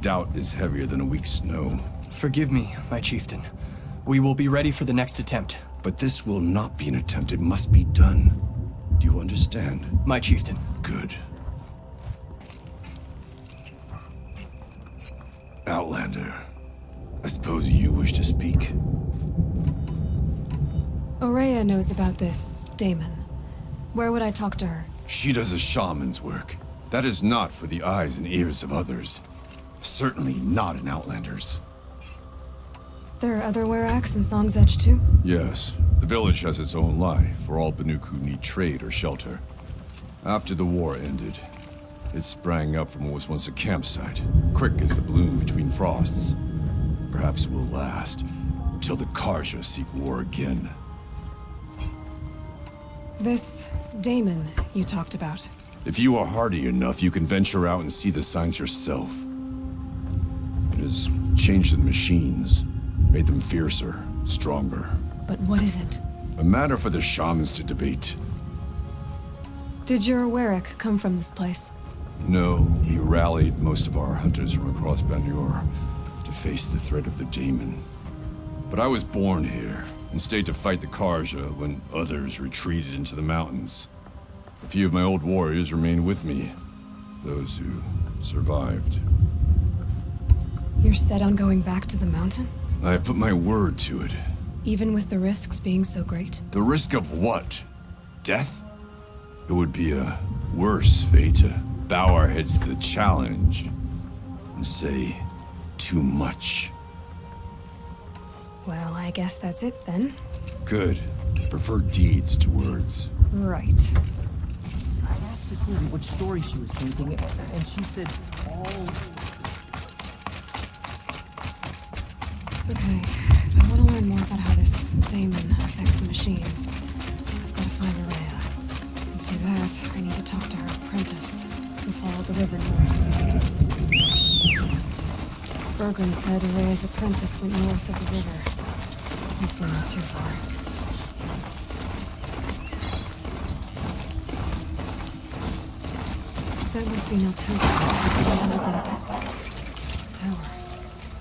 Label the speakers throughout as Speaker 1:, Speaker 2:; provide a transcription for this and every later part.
Speaker 1: Doubt is heavier than a week's snow.
Speaker 2: Forgive me, my chieftain. We will be ready for the next attempt.
Speaker 1: But this will not be an attempt. It must be done. Do you understand?
Speaker 2: My chieftain.
Speaker 1: Good. Outlander, I suppose you wish to speak?
Speaker 3: Aurea knows about this Damon. Where would I talk to her?
Speaker 1: She does a shaman's work. That is not for the eyes and ears of others. Certainly not an Outlander's.
Speaker 3: There are other Weraks in Song's Edge too?
Speaker 1: Yes. The village has its own life, for all Banuk who need trade or shelter. After the war ended, it sprang up from what was once a campsite, quick as the bloom between frosts. Perhaps it will last, till the Karja seek war again.
Speaker 3: This Damon you talked about.
Speaker 1: If you are hardy enough, you can venture out and see the signs yourself. It has changed the machines, made them fiercer, stronger.
Speaker 3: But what is it?
Speaker 1: A matter for the shamans to debate.
Speaker 3: Did your Werak come from this place?
Speaker 1: No, he rallied most of our hunters from across Banur to face the threat of the Daemon. But I was born here, and stayed to fight the Karja when others retreated into the mountains. A few of my old warriors remained with me, those who survived.
Speaker 3: You're set on going back to the mountain?
Speaker 1: I have put my word to it.
Speaker 3: Even with the risks being so great?
Speaker 1: The risk of what? Death? It would be a worse fate to bow our heads to the challenge and say too much.
Speaker 3: Well, I guess that's it then.
Speaker 1: Good. I prefer deeds to words.
Speaker 3: Right.
Speaker 4: I asked this lady which story she was thinking, and she said all...
Speaker 3: Okay, if I want to learn more about how this Damon affects the machines, I've got to find Aurea. And to do that, I need to talk to her apprentice, who followed the river north. Bergren said Aurea's apprentice went north of the river. Hopefully not too far. That must be Naltuga. Tower.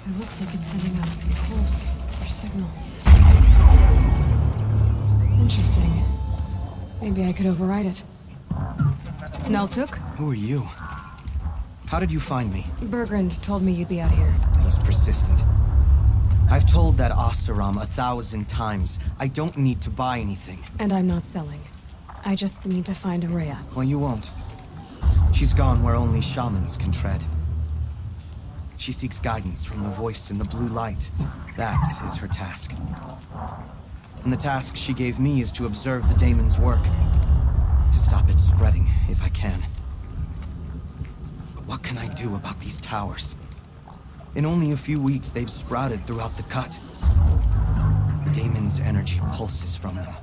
Speaker 3: It looks like it's sending out a pulse or signal. Interesting. Maybe I could override it. Naltuk?
Speaker 2: Who are you? How did you find me?
Speaker 3: Bergrand told me you'd be out here.
Speaker 2: He's persistent. I've told that Oseram 1,000 times. I don't need to buy anything.
Speaker 3: And I'm not selling. I just need to find Aurea.
Speaker 2: Well, you won't. She's gone where only shamans can tread. She seeks guidance from the voice in the blue light. That is her task. And the task she gave me is to observe the Daemon's work. To stop it spreading, if I can. But what can I do about these towers? In only a few weeks, they've sprouted throughout the cut. The Daemon's energy pulses from them.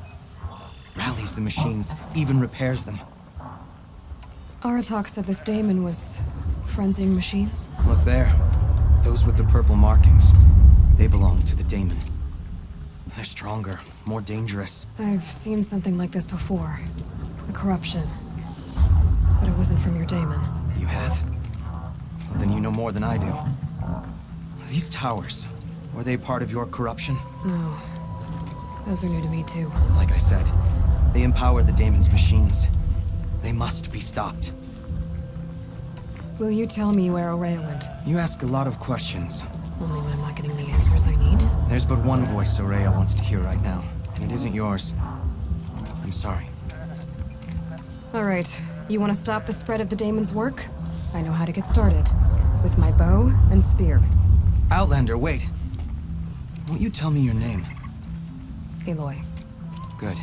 Speaker 2: Rallies the machines, even repairs them.
Speaker 3: Aratak said this Damon was frenzying machines.
Speaker 2: Look there. Those with the purple markings. They belong to the Daemon. They're stronger, more dangerous.
Speaker 3: I've seen something like this before. A corruption. But it wasn't from your Daemon.
Speaker 2: You have? Well, then you know more than I do. These towers, were they part of your corruption?
Speaker 3: No. Those are new to me too.
Speaker 2: Like I said, they empower the Daemon's machines. They must be stopped.
Speaker 3: Will you tell me where Aurea went?
Speaker 2: You ask a lot of questions.
Speaker 3: Only when I'm not getting the answers I need.
Speaker 2: There's but one voice Aurea wants to hear right now, and it isn't yours. I'm sorry.
Speaker 3: All right. You want to stop the spread of the Daemon's work? I know how to get started. With my bow and spear.
Speaker 2: Outlander, wait. Won't you tell me your name?
Speaker 3: Aloy.
Speaker 2: Good.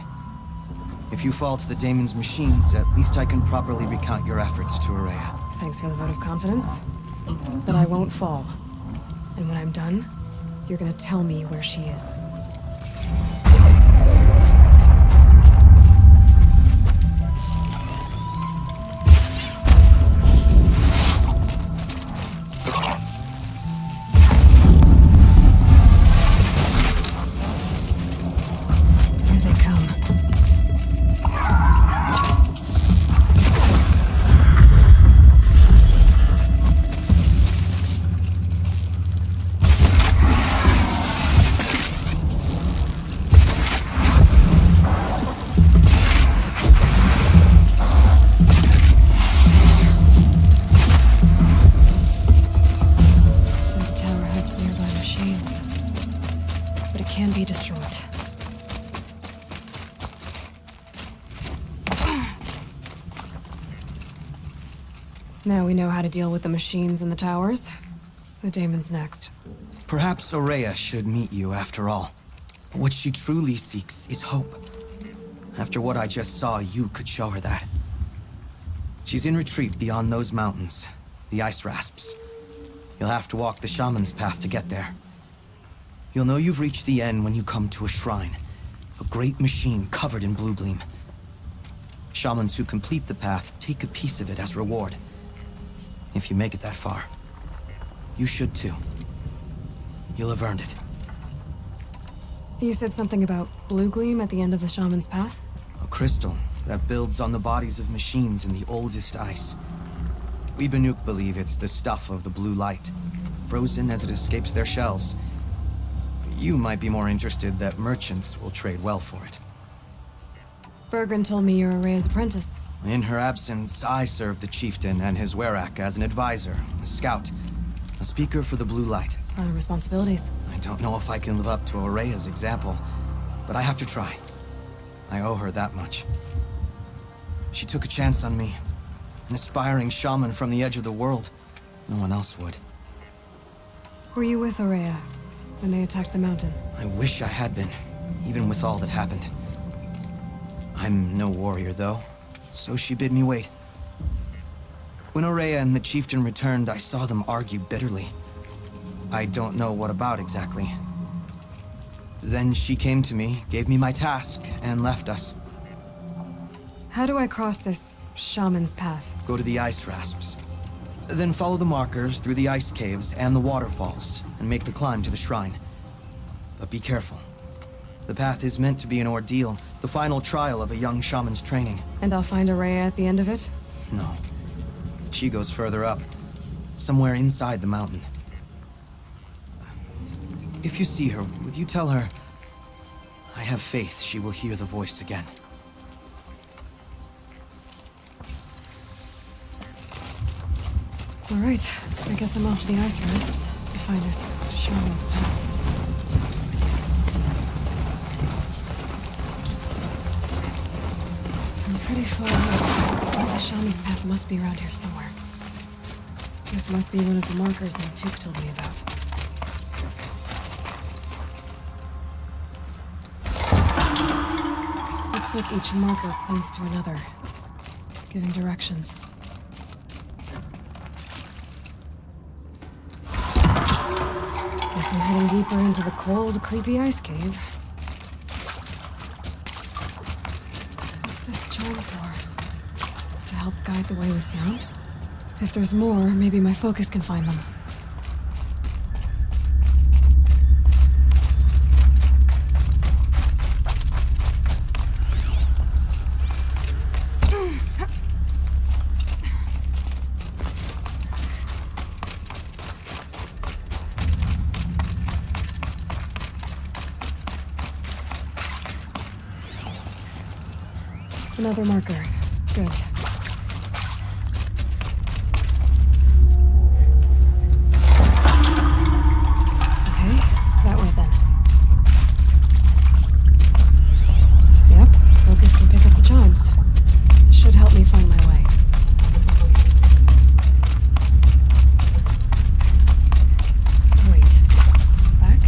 Speaker 2: If you fall to the Daemon's machines, at least I can properly recount your efforts to Aurea.
Speaker 3: Thanks for the vote of confidence. But I won't fall. And when I'm done, you're gonna tell me where she is. can be destroyed. Now we know how to deal with the machines in the towers. The daemon's next.
Speaker 2: Perhaps Aurea should meet you after all. What she truly seeks is hope. After what I just saw, you could show her that. She's in retreat beyond those mountains, the ice rasps. You'll have to walk the Shaman's path to get there. You'll know you've reached the end when you come to a shrine. A great machine covered in blue gleam. Shamans who complete the path take a piece of it as reward. If you make it that far, you should too. You'll have earned it.
Speaker 3: You said something about blue gleam at the end of the Shaman's path?
Speaker 2: A crystal that builds on the bodies of machines in the oldest ice. We Banuk believe it's the stuff of the blue light, frozen as it escapes their shells. You might be more interested that merchants will trade well for it.
Speaker 3: Bergren told me you're Aurea's apprentice.
Speaker 2: In her absence, I serve the chieftain and his werak as an advisor, a scout, a speaker for the blue light.
Speaker 3: A lot of responsibilities.
Speaker 2: I don't know if I can live up to Aurea's example, but I have to try. I owe her that much. She took a chance on me. An aspiring shaman from the edge of the world. No one else would.
Speaker 3: Were you with Aurea when they attacked the mountain?
Speaker 2: I wish I had been, even with all that happened. I'm no warrior, though, so she bid me wait. When Aurea and the chieftain returned, I saw them argue bitterly. I don't know what about exactly. Then she came to me, gave me my task, and left us.
Speaker 3: How do I cross this shaman's path?
Speaker 2: Go to the ice rasps. Then follow the markers through the ice caves and the waterfalls, and make the climb to the shrine. But be careful. The path is meant to be an ordeal, the final trial of a young shaman's training.
Speaker 3: And I'll find Aurea at the end of it?
Speaker 2: No. She goes further up, somewhere inside the mountain. If you see her, would you tell her, I have faith she will hear the voice again.
Speaker 3: All right, I guess I'm off to the ice rasps to find this shaman's path. I'm pretty far out. The shaman's path must be around here somewhere. This must be one of the markers Natuk told me about. Looks like each marker points to another, giving directions. Guess I'm heading deeper into the cold, creepy ice cave. What's this chime for? To help guide the way with sound? If there's more, maybe my focus can find them. Another marker. Good. Okay, that way then. Yep, focus can pick up the chimes. Should help me find my way. Wait. Back?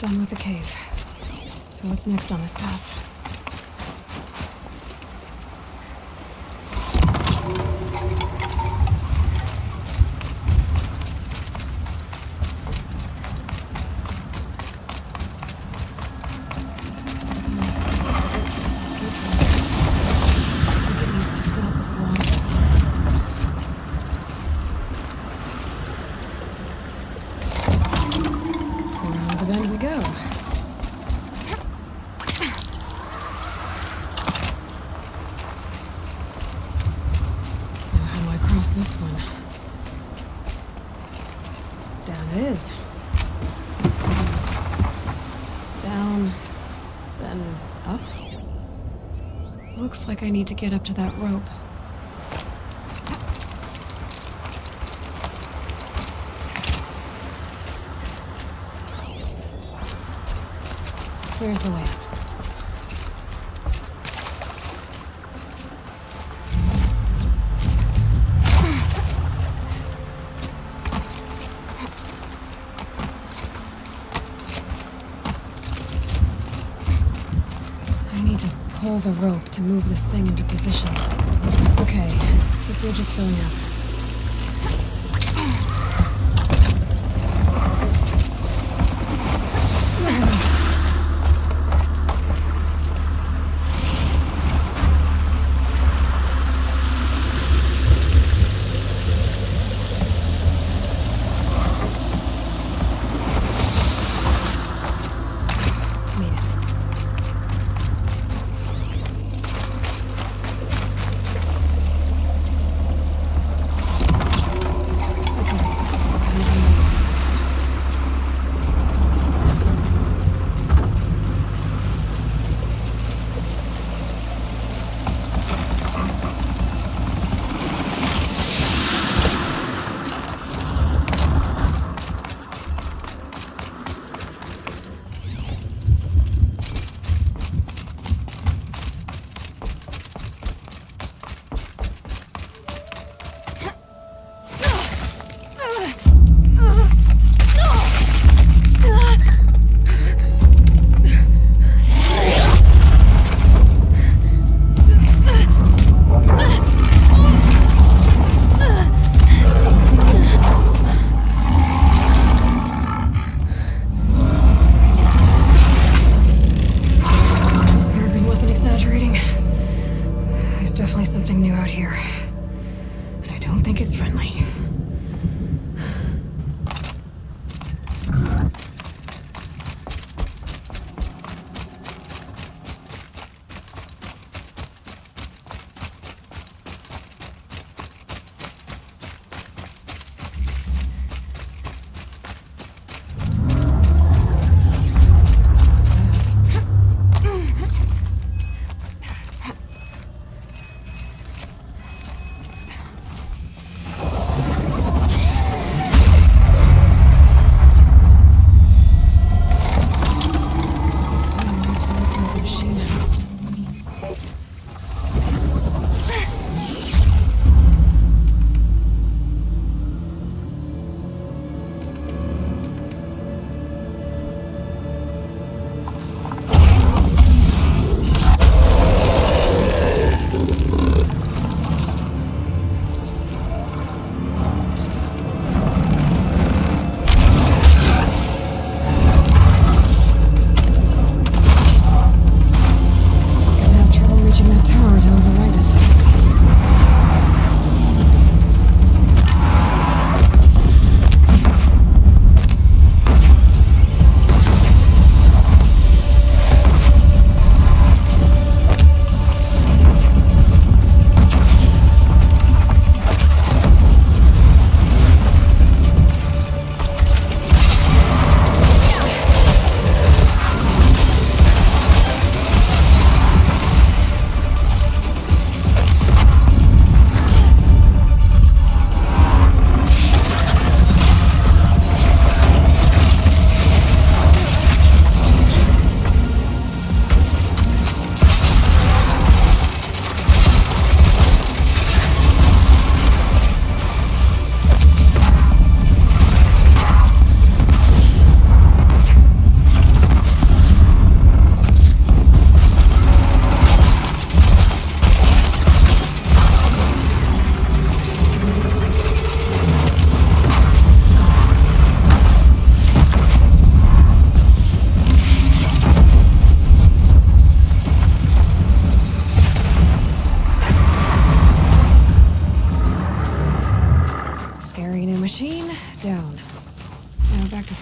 Speaker 3: Done with the cave. So what's next on this path? Looks like I need to get up to that rope. Where's the way up? Pull the rope to move this thing into position. Okay, the bridge is filling up.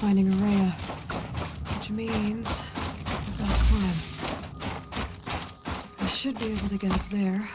Speaker 3: finding Araya, which means I've got to climb. I should be able to get up there.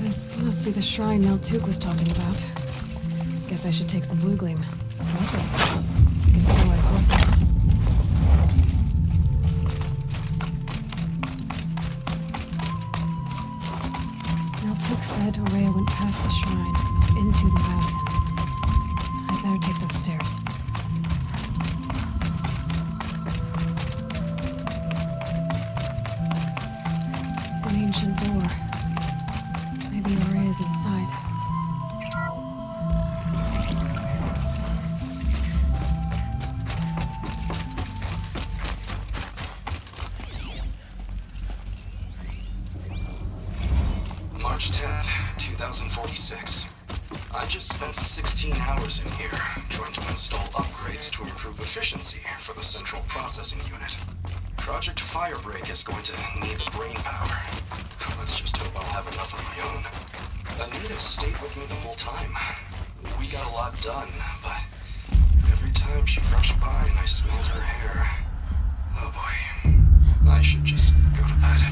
Speaker 3: This must be the shrine Meltuk was talking about. Guess I should take some blue gleam. Sparkles. I can see why it's working. Meltuk said Araya went past the shrine, into the mountain. I'd better take those stairs. An ancient door. Maybe Araya's inside.
Speaker 5: March 10th, 2046. I just spent 16 hours in here trying to install upgrades to improve efficiency for the central processing unit. Project Firebreak is going to need brain power. Let's just hope I'll have enough of my own. Anita stayed with me the whole time. We got a lot done, but every time she brushed by and I smelled her hair, oh boy, I should just go to bed.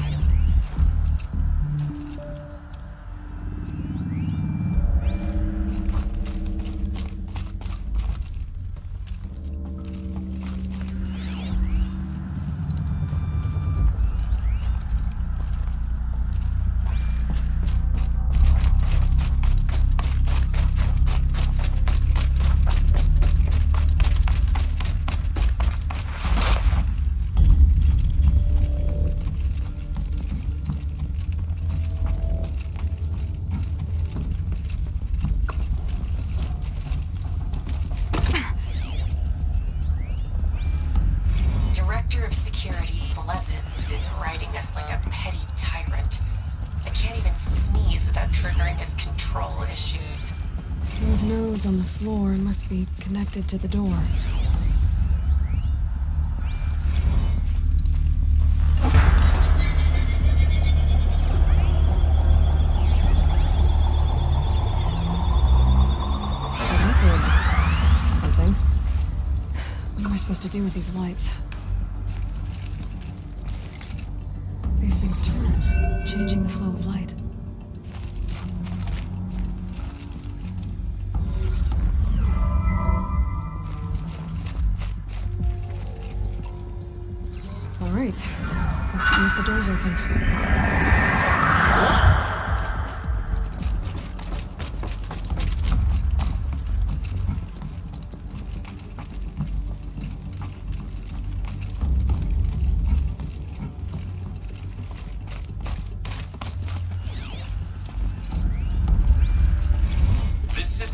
Speaker 6: Director of Security Blevins is writing us like a petty tyrant. I can't even sneeze without triggering his control issues.
Speaker 3: Those nodes on the floor must be connected to the door. Something. What am I supposed to do with these lights? These things turn, changing the flow of light. All right, let's see if the door's open.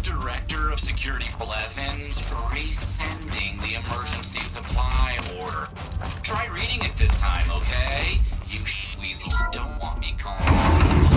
Speaker 7: Director of Security Blevins resending the emergency supply order. Try reading it this time, okay? You weasels don't want me calling.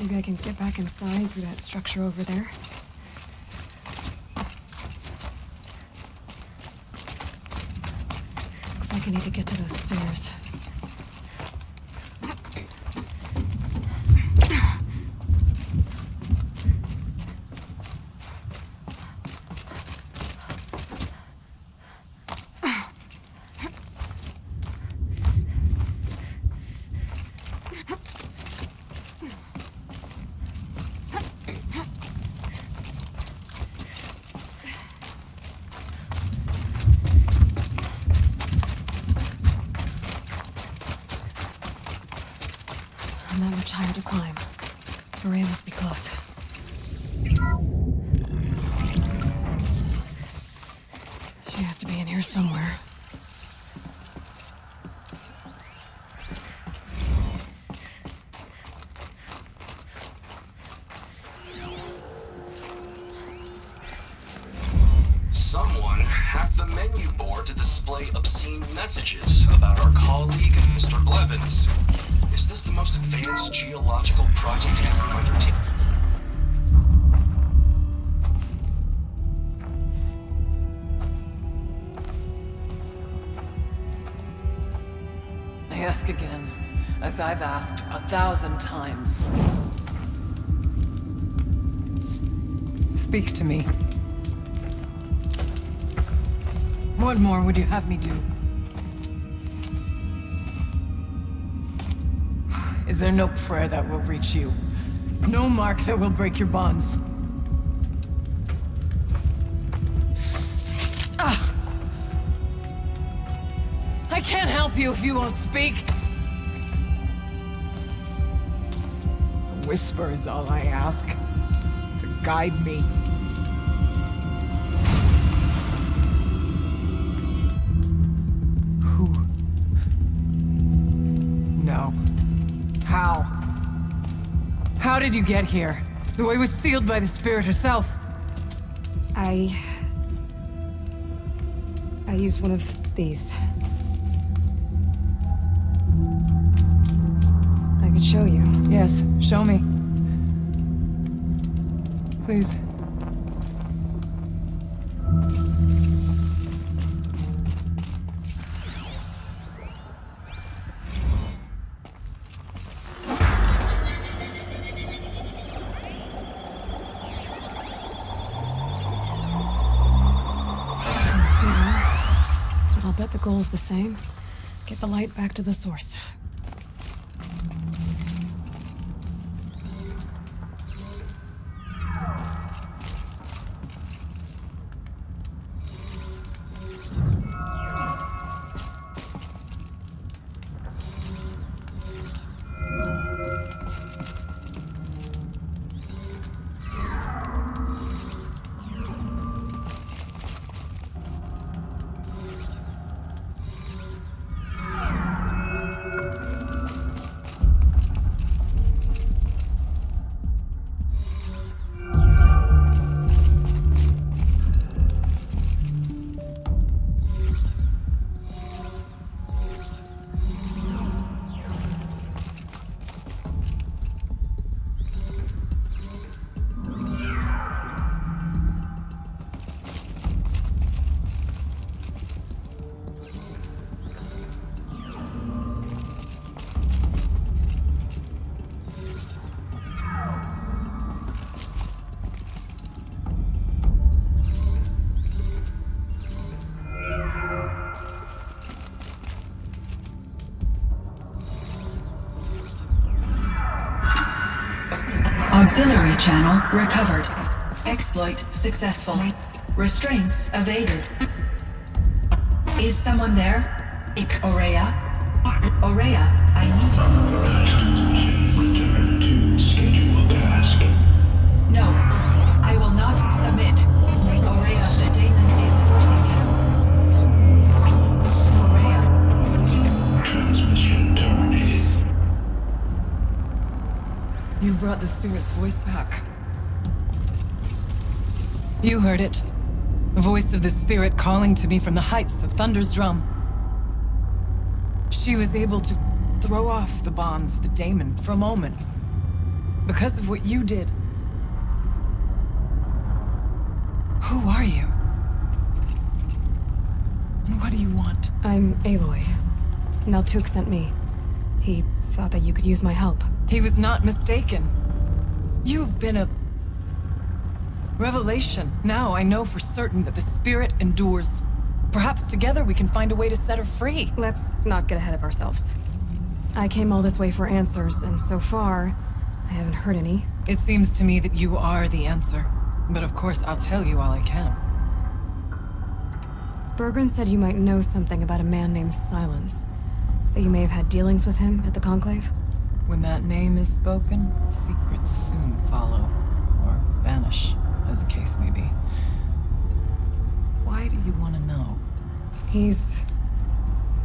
Speaker 3: Maybe I can get back inside through that structure over there. Looks like I need to get to those stairs. Not much higher to climb. Maria must be close. She has to be in here somewhere.
Speaker 5: Someone hacked the menu board to display obscene messages about our colleague, Mr. Blevins. Is this the most advanced geological project ever undertaken?
Speaker 8: I ask again, as I've asked 1,000 times. Speak to me. What more would you have me do? Is there no prayer that will reach you? No mark that will break your bonds? I can't help you if you won't speak. A whisper is all I ask, to guide me. Who? No. How? How did you get here? The way was sealed by the spirit herself.
Speaker 3: I used one of these. I could show you.
Speaker 8: Yes, show me. Please.
Speaker 3: I'll bet the goal's the same. Get the light back to the source.
Speaker 9: Auxiliary channel recovered. Exploit successful. Restraints evaded. Is someone there? Aurea? Aurea, I need you.
Speaker 10: Return to scheduled task.
Speaker 9: No, I will not submit. Aurea, the daemon is forcing you. Aurea, please.
Speaker 10: Transmission terminated.
Speaker 8: You brought the spirit's voice back. You heard it. The voice of the spirit calling to me from the heights of Thunder's drum. She was able to throw off the bonds of the daemon for a moment. Because of what you did. Who are you? And what do you want?
Speaker 3: I'm Aloy. Naltuk sent me. He thought that you could use my help.
Speaker 8: He was not mistaken. You've been a revelation. Now I know for certain that the spirit endures. Perhaps together we can find a way to set her free.
Speaker 3: Let's not get ahead of ourselves. I came all this way for answers, and so far, I haven't heard any.
Speaker 8: It seems to me that you are the answer. But of course, I'll tell you all I can.
Speaker 3: Bergren said you might know something about a man named Silence. That you may have had dealings with him at the Conclave?
Speaker 8: When that name is spoken, secrets soon follow. Or vanish, as the case may be. Why do you want to know?
Speaker 3: He's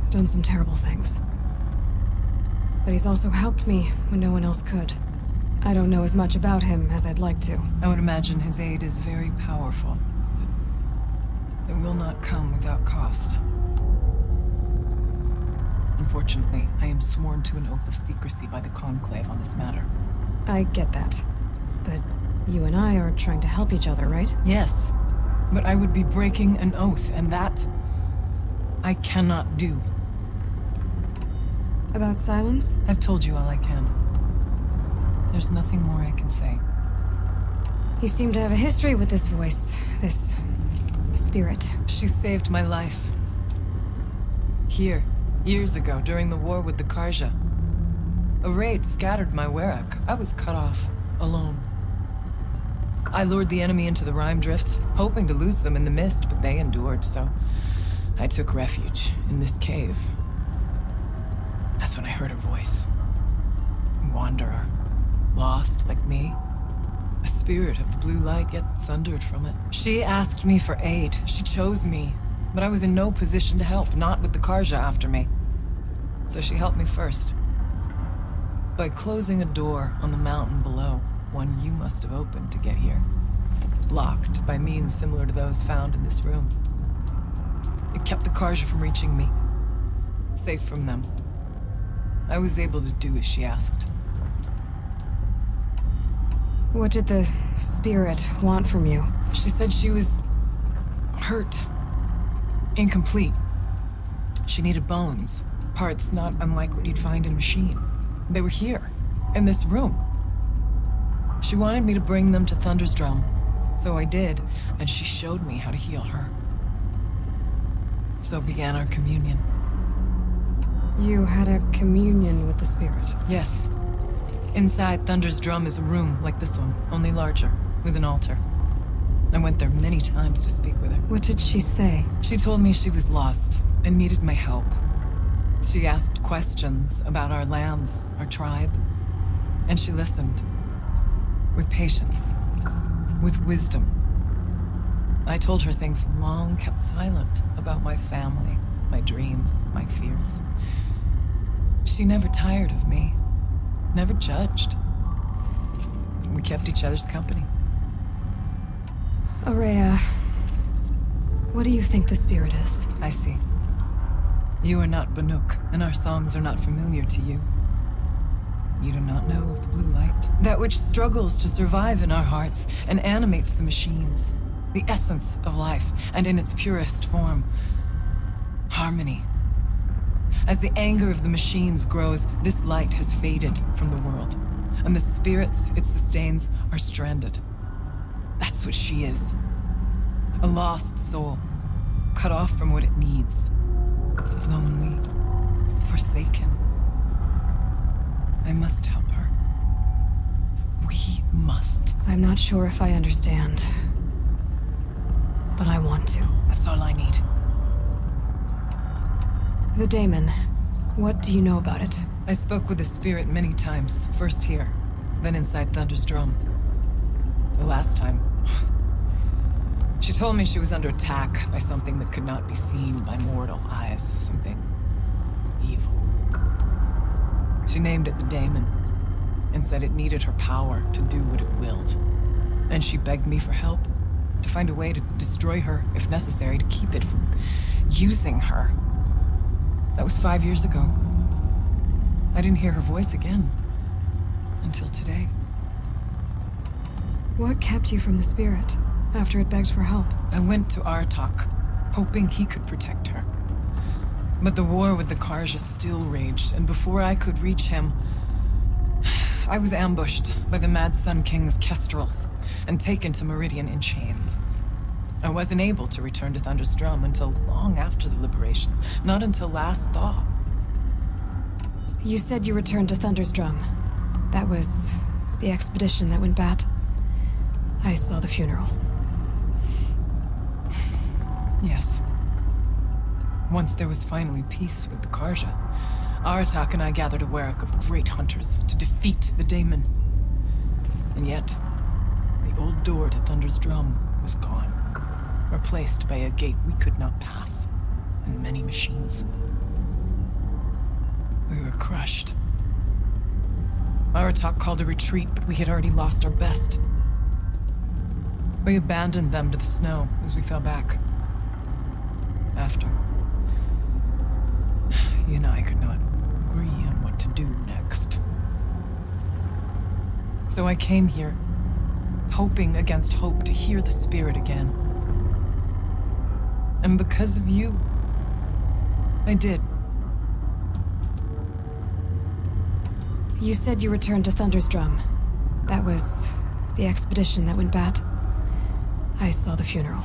Speaker 3: done some terrible things. But he's also helped me when no one else could. I don't know as much about him as I'd like to.
Speaker 8: I would imagine his aid is very powerful, but it will not come without cost. Unfortunately, I am sworn to an oath of secrecy by the Conclave on this matter.
Speaker 3: I get that. But you and I are trying to help each other, right?
Speaker 8: Yes, but I would be breaking an oath, and that I cannot do.
Speaker 3: About Silence?
Speaker 8: I've told you all I can. There's nothing more I can say.
Speaker 3: You seem to have a history with this voice, this spirit.
Speaker 8: She saved my life. Here, years ago, during the war with the Karja. A raid scattered my Werak. I was cut off, alone. I lured the enemy into the Rime Drift, hoping to lose them in the mist, but they endured, so I took refuge in this cave. That's when I heard her voice. A wanderer. Lost, like me. A spirit of the blue light, yet sundered from it. She asked me for aid. She chose me. But I was in no position to help, not with the Karja after me. So she helped me first. By closing a door on the mountain below, one you must have opened to get here. Locked by means similar to those found in this room. It kept the Karja from reaching me. Safe from them. I was able to do as she asked.
Speaker 3: What did the spirit want from you?
Speaker 8: She said she was hurt. Incomplete. She needed bones. Parts not unlike what you'd find in a machine. They were here, in this room. She wanted me to bring them to Thunder's Drum. So I did, and she showed me how to heal her. So began our communion.
Speaker 3: You had a communion with the spirit?
Speaker 8: Yes. Inside Thunder's Drum is a room like this one, only larger, with an altar. I went there many times to speak with her.
Speaker 3: What did she say?
Speaker 8: She told me she was lost and needed my help. She asked questions about our lands, our tribe, and she listened. With patience. With wisdom. I told her things long kept silent about my family, my dreams, my fears. She never tired of me. Never judged. We kept each other's company.
Speaker 3: Aurea, what do you think the spirit is?
Speaker 8: I see. You are not Banuk, and our songs are not familiar to you. You do not know of the blue light. That which struggles to survive in our hearts and animates the machines. The essence of life, and in its purest form. Harmony. As the anger of the machines grows, this light has faded from the world, and the spirits it sustains are stranded. That's what she is. A lost soul, cut off from what it needs. Lonely, forsaken. I must help her. We must.
Speaker 3: I'm not sure if I understand, but I want to.
Speaker 8: That's all I need.
Speaker 3: The daemon. What do you know about it?
Speaker 8: I spoke with the spirit many times. First here, then inside Thunder's Drum. The last time, she told me she was under attack by something that could not be seen by mortal eyes. Something evil. She named it the daemon, and said it needed her power to do what it willed. And she begged me for help, to find a way to destroy her, if necessary, to keep it from using her. That was 5 years ago. I didn't hear her voice again. Until today.
Speaker 3: What kept you from the spirit after it begged for help?
Speaker 8: I went to Artok, hoping he could protect her. But the war with the Karja still raged, and before I could reach him, I was ambushed by the Mad Sun King's kestrels and taken to Meridian in chains. I wasn't able to return to Thunder's Drum until long after the liberation, not until last thaw.
Speaker 3: You said you returned to Thunder's Drum. That was the expedition that went bad. I saw the funeral.
Speaker 8: Yes. Once there was finally peace with the Karja, Aratak and I gathered a Werak of great hunters to defeat the Daemon. And yet, the old door to Thunder's Drum was gone, replaced by a gate we could not pass, and many machines. We were crushed. Aratak called a retreat, but we had already lost our best. We abandoned them to the snow as we fell back. After, you and I could not agree on what to do next. So I came here, hoping against hope to hear the spirit again. And because of you, I did.
Speaker 3: You said you returned to Thunder's Drum. That was the expedition that went bad. I saw the funeral.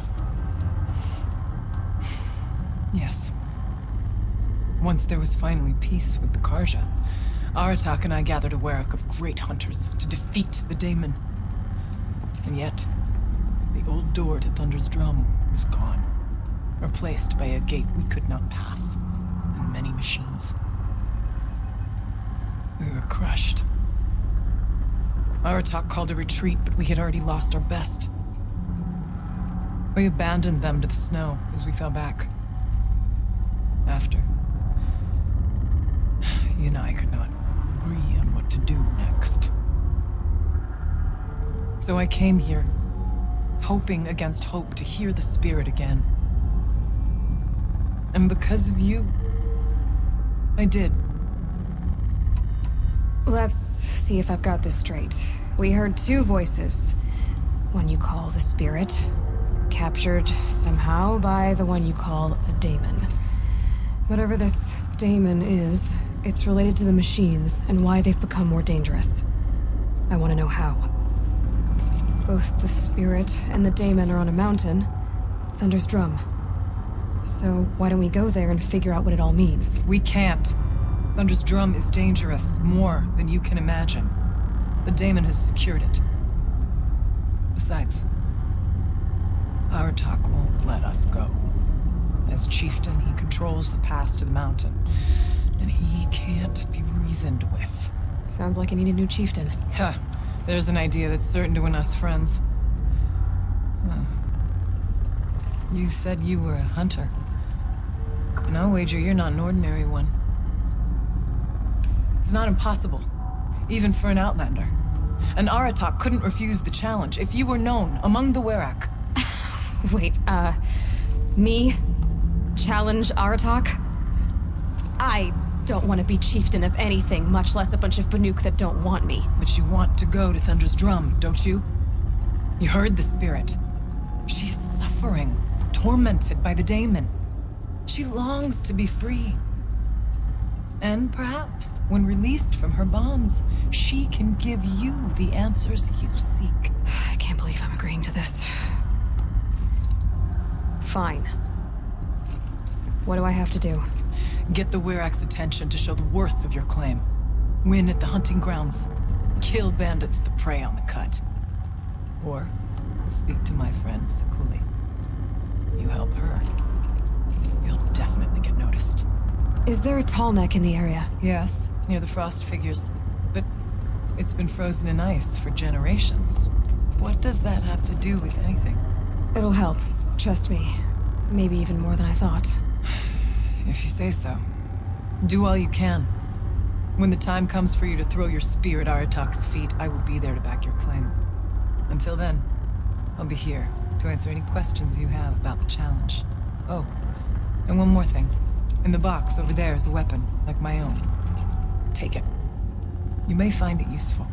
Speaker 8: Yes. Once there was finally peace with the Karja, Aratak and I gathered a Werak of great hunters to defeat the Daemon. And yet, the old door to Thunder's Drum was gone, replaced by a gate we could not pass, and many machines. We were crushed. Aratak called a retreat, but we had already lost our best. We abandoned them to the snow as we fell back. After, you and I could not agree on what to do next. So I came here, hoping against hope to hear the spirit again. And because of you, I did.
Speaker 3: Let's see if I've got this straight. We heard two voices. One you call the spirit, captured somehow by the one you call a daemon. Whatever this daemon is, it's related to the machines and why they've become more dangerous. I want to know how. Both the spirit and the daemon are on a mountain, Thunder's Drum. So why don't we go there and figure out what it all means?
Speaker 8: We can't. Thunder's Drum is dangerous, more than you can imagine. The daemon has secured it. Besides, Aratak won't let us go. As chieftain, he controls the pass to the mountain, and he can't be reasoned with.
Speaker 3: Sounds like you need a new chieftain.
Speaker 8: Huh. There's an idea that's certain to win us friends. Well, you said you were a hunter. And I'll wager you're not an ordinary one. It's not impossible, even for an outlander. And Aratak couldn't refuse the challenge if you were known among the Werak.
Speaker 3: Wait, me? Challenge Aratak? I don't want to be chieftain of anything, much less a bunch of Banuk that don't want me.
Speaker 8: But you want to go to Thunder's Drum, don't you? You heard the spirit. She's suffering, tormented by the daemon. She longs to be free. And perhaps, when released from her bonds, she can give you the answers you seek.
Speaker 3: I can't believe I'm agreeing to this. Fine. What do I have to do?
Speaker 8: Get the Werak's attention to show the worth of your claim. Win at the hunting grounds. Kill bandits that prey on the cut. Or speak to my friend Sekuli. You help her, you'll definitely get noticed.
Speaker 3: Is there a tall neck in the area?
Speaker 8: Yes, near the frost figures. But it's been frozen in ice for generations. What does that have to do with anything?
Speaker 3: It'll help. Trust me. Maybe even more than I thought.
Speaker 8: If you say so. Do all you can. When the time comes for you to throw your spear at Aratak's feet, I will be there to back your claim. Until then, I'll be here to answer any questions you have about the challenge. Oh, and one more thing. In the box over there is a weapon, like my own. Take it. You may find it useful.